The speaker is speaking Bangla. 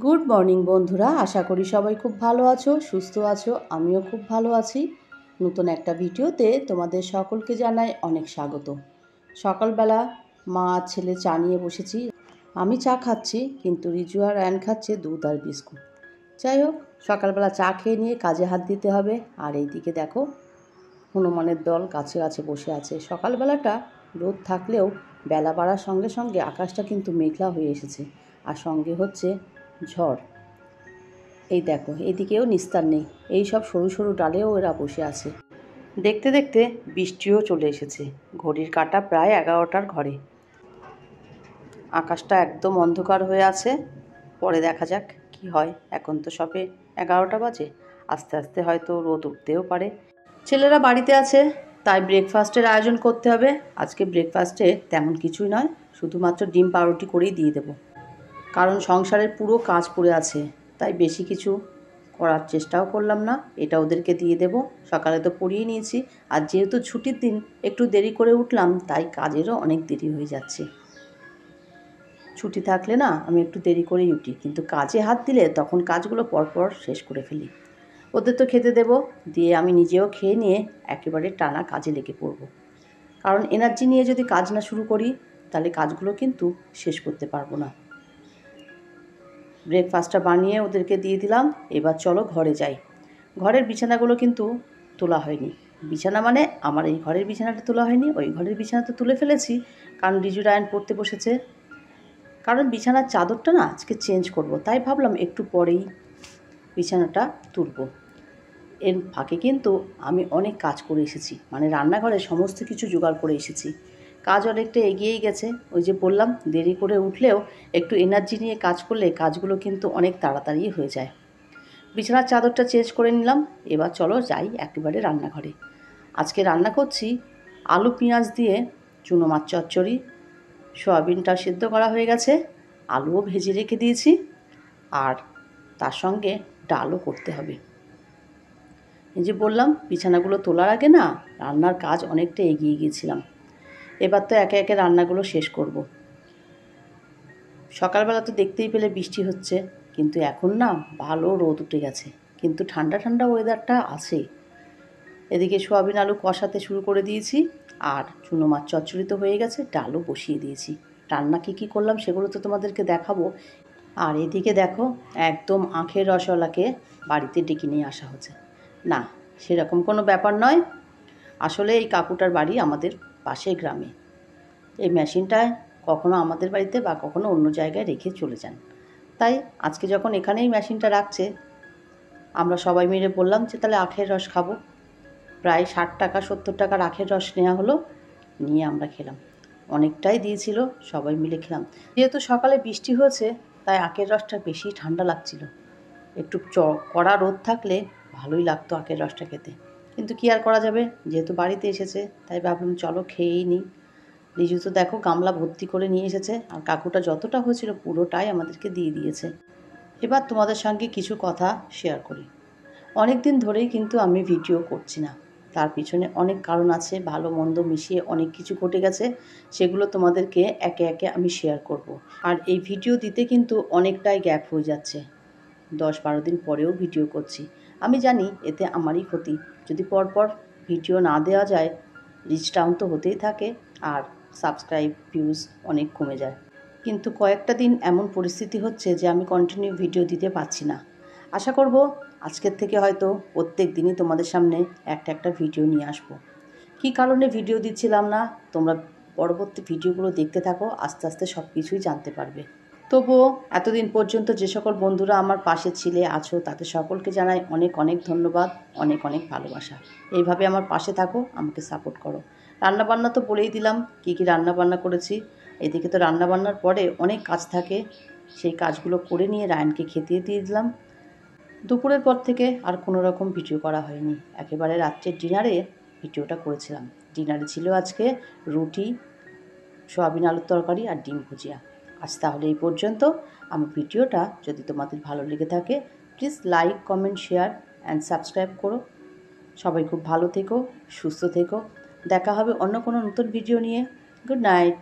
গুড মর্নিং বন্ধুরা, আশা করি সবাই খুব ভালো আছো, সুস্থ আছো। আমিও খুব ভালো আছি। নতুন একটা ভিডিওতে তোমাদের সকলকে জানাই অনেক স্বাগত। সকালবেলা মা আর ছেলে চা নিয়ে বসেছি। আমি চা খাচ্ছি, কিন্তু রিজু আর রায়ান খাচ্ছে দুধ আর বিস্কুট। যাই হোক, সকালবেলা চা খেয়ে নিয়ে কাজে হাত দিতে হবে। আর এইদিকে দেখো, হনুমানের দল গাছে গাছে বসে আছে। সকালবেলাটা রোদ থাকলেও বেলা বাড়ার সঙ্গে সঙ্গে আকাশটা কিন্তু মেঘলা হয়ে এসেছে, আর সঙ্গে হচ্ছে ঝড়। এই দেখো, এদিকেও নিস্তার নেই, এই সব সরু সরু ডালেও এরা বসে আছে। দেখতে দেখতে বৃষ্টিও চলে এসেছে। ঘড়ির কাঁটা প্রায় 11টার ঘরে। আকাশটা একদম অন্ধকার হয়ে আছে। পরে দেখা যাক কি হয়। এখন তো সবে 11টা বাজে, আস্তে আস্তে হয়তো রোদ উঠতেও পারে। ছেলেরা বাড়িতে আছে, তাই ব্রেকফাস্টের আয়োজন করতে হবে। আজকে ব্রেকফাস্টে তেমন কিছুই নয়, শুধুমাত্র ডিম পাউরুটি করেই দিয়ে দেবো, কারণ সংসারের পুরো কাজ পড়ে আছে। তাই বেশি কিছু করার চেষ্টাও করলাম না, এটা ওদেরকে দিয়ে দেব। সকালে তো পড়িয়ে নিয়েছি, আর যেহেতু ছুটির দিন একটু দেরি করে উঠলাম, তাই কাজেরও অনেক দেরি হয়ে যাচ্ছে। ছুটি থাকলে না আমি একটু দেরি করেই উঠি, কিন্তু কাজে হাত দিলে তখন কাজগুলো পরপর শেষ করে ফেলি। ওদের তো খেতে দেব, দিয়ে আমি নিজেও খেয়ে নিয়ে একেবারে টানা কাজে লেগে পড়ব। কারণ এনার্জি নিয়ে যদি কাজ না শুরু করি, তাহলে কাজগুলো কিন্তু শেষ করতে পারবো না। ব্রেকফাস্টটা বানিয়ে ওদেরকে দিয়ে দিলাম। এবার চলো ঘরে যাই। ঘরের বিছানাগুলো কিন্তু তোলা হয়নি। বিছানা মানে আমার এই ঘরের বিছানাটা তোলা হয়নি, ওই ঘরের বিছানা তো তুলে ফেলেছি, কারণ রিজু রায়ান পড়তে বসেছে। কারণ বিছানার চাদরটা না আজকে চেঞ্জ করব, তাই ভাবলাম একটু পরেই বিছানাটা তুলব। এর ফাঁকে কিন্তু আমি অনেক কাজ করে এসেছি, মানে রান্নাঘরে সমস্ত কিছু জোগাড় করে এসেছি। কাজ অনেকটা এগিয়েই গেছে। ওই যে বললাম, দেরি করে উঠলেও একটু এনার্জি নিয়ে কাজ করলে কাজগুলো কিন্তু অনেক তাড়াতাড়ি হয়ে যায়। বিছানার চাদরটা চেঞ্জ করে নিলাম। এবার চলো যাই একেবারে রান্নাঘরে। আজকে রান্না করছি আলু পেঁয়াজ দিয়ে চুনো মাছ চচ্চড়ি। সয়াবিনটা সিদ্ধ করা হয়ে গেছে, আলুও ভেজে রেখে দিয়েছি, আর তার সঙ্গে ডালও করতে হবে। এই যে বললাম, বিছানাগুলো তোলার আগে না রান্নার কাজ অনেকটা এগিয়ে গিয়েছিলাম। এবার তো একে একে রান্নাগুলো শেষ করব। সকালবেলা তো দেখতেই পেলে বৃষ্টি হচ্ছে, কিন্তু এখন না ভালো রোদ উঠে গেছে, কিন্তু ঠান্ডা ঠান্ডা ওয়েদারটা আছে। এদিকে সোয়াবিন আলু কষাতে শুরু করে দিয়েছি, আর চুনো মাছ চচ্চড়ি তো হয়ে গেছে, ডালও বসিয়ে দিয়েছি। রান্না কী করলাম সেগুলো তো তোমাদেরকে দেখাবো। আর এদিকে দেখো, একদম আখের রসওয়ালাকে বাড়িতে ডেকে নিয়ে আসা হচ্ছে। না, সেরকম কোনো ব্যাপার নয়। আসলে এই কাকুটার বাড়ি আমাদের পাশের গ্রামে। এই মেশিনটায় কখনো আমাদের বাড়িতে বা কখনো অন্য জায়গায় রেখে চলে যান। তাই আজকে যখন এখানেই মেশিনটা রাখছে, আমরা সবাই মিলে বললাম যে তাহলে আখের রস খাবো। প্রায় 60 টাকা 70 টাকার আখের রস নেওয়া হলো, নিয়ে আমরা খেলাম। অনেকটাই দিয়েছিল, সবাই মিলে খেলাম। যেহেতু সকালে বৃষ্টি হয়েছে, তাই আখের রসটা বেশি ঠান্ডা লাগছিল। একটু কড়া রোদ থাকলে ভালোই লাগতো আখের রসটা খেতে, কিন্তু কি আর করা যাবে, যেহেতু বাড়িতে এসেছে তাই ভাবলাম চলো খেয়েই নিই। রিজু তো দেখো গামলা ভর্তি করে নিয়ে এসেছে, আর কাকুটা যতটা হয়েছিল পুরোটাই আমাদেরকে দিয়ে দিয়েছে। এবার তোমাদের সঙ্গে কিছু কথা শেয়ার করি। অনেক দিন ধরেই কিন্তু আমি ভিডিও করছি না, তার পিছনে অনেক কারণ আছে। ভালো মন্দ মিশিয়ে অনেক কিছু ঘটে গেছে, সেগুলো তোমাদেরকে একে একে আমি শেয়ার করব। আর এই ভিডিও দিতে কিন্তু অনেকটাই গ্যাপ হয়ে যাচ্ছে, 10-12 দিন পরেও ভিডিও করছি। আমি জানি এতে আমারই ক্ষতি, যদি পরপর ভিডিও না দেওয়া যায় রিচ ডাউন তো হতেই থাকে, আর সাবস্ক্রাইব ভিউজ অনেক কমে যায়। কিন্তু কয়েকটা দিন এমন পরিস্থিতি হচ্ছে যে আমি কন্টিনিউ ভিডিও দিতে পারছি না। আশা করব আজকের থেকে হয়তো প্রত্যেক দিনই তোমাদের সামনে একটা ভিডিও নিয়ে আসবো। কী কারণে ভিডিও দিচ্ছিলাম না, তোমরা পরবর্তী ভিডিওগুলো দেখতে থাকো, আস্তে আস্তে সব কিছুই জানতে পারবে। তবুও এতদিন পর্যন্ত যে সকল বন্ধুরা আমার পাশে ছিলে আছো, তাদের সকলকে জানাই অনেক অনেক ধন্যবাদ, অনেক অনেক ভালোবাসা। এইভাবে আমার পাশে থাকো, আমাকে সাপোর্ট করো। রান্নাবান্না তো বলেই দিলাম কী কী রান্নাবান্না করেছি। এদিকে তো রান্নাবান্নার পরে অনেক কাজ থাকে, সেই কাজগুলো করে নিয়ে রায়ানকে খেতে দিয়ে দিলাম। দুপুরের পর থেকে আর কোনো রকম ভিডিও করা হয়নি, একেবারে রাত্রের ডিনারে ভিডিওটা করেছিলাম। ডিনারে ছিল আজকে রুটি, সয়াবিন আলুর তরকারি আর ডিম ভুজিয়া। আজ তাহলে এই পর্যন্ত। আমার ভিডিওটা যদি তোমাদের ভালো লেগে থাকে, please like, comment, share and subscribe করো। সবাই খুব ভালো থেকো, সুস্থ থেকো। দেখা হবে অন্য কোনো নতুন ভিডিও নিয়ে। Good night.